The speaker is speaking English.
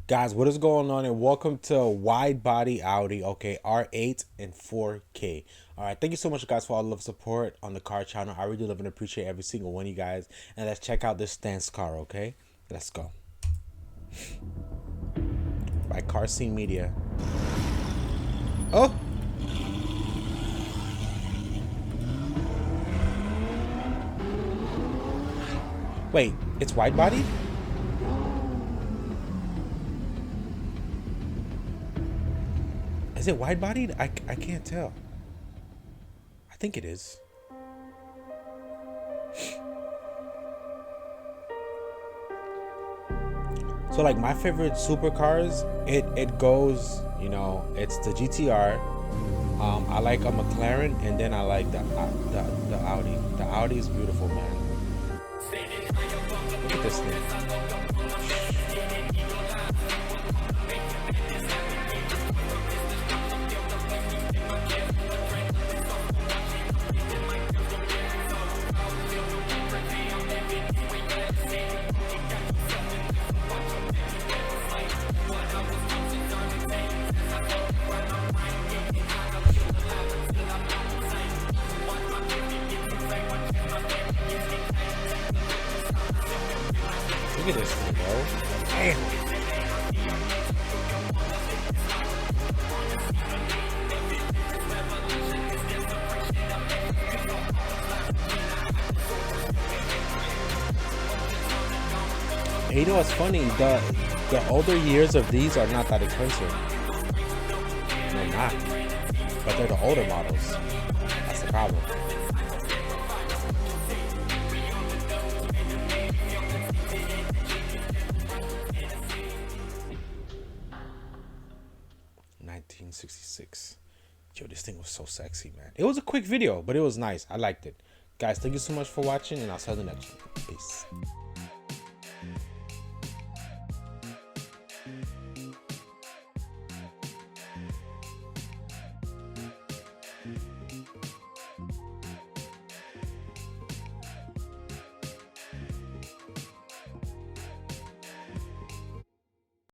Guys, what is going on, and welcome to wide body Audi, okay, R8 and 4K. All right, thank you so much, guys, for all the love support on the car channel. I really love and appreciate every single one of you guys. And let's check out this stance car, okay? Let's go. By Car Scene Media. Oh! Wait, it's wide body? Is it wide bodied? I can't tell. I think it is. So like my favorite supercars, it goes, you know, it's the GTR. I like a McLaren, and then I like the Audi. The Audi is beautiful, man. Look at this thing. Look at this thing, bro. Damn. And you know what's funny? The older years of these are not that expensive. They're not. But they're the older models. That's the problem. $1966. Yo, this thing was so sexy, man. It was a quick video, but it was nice. I liked it. Guys, thank you so much for watching, and I'll see you in the next one. Peace.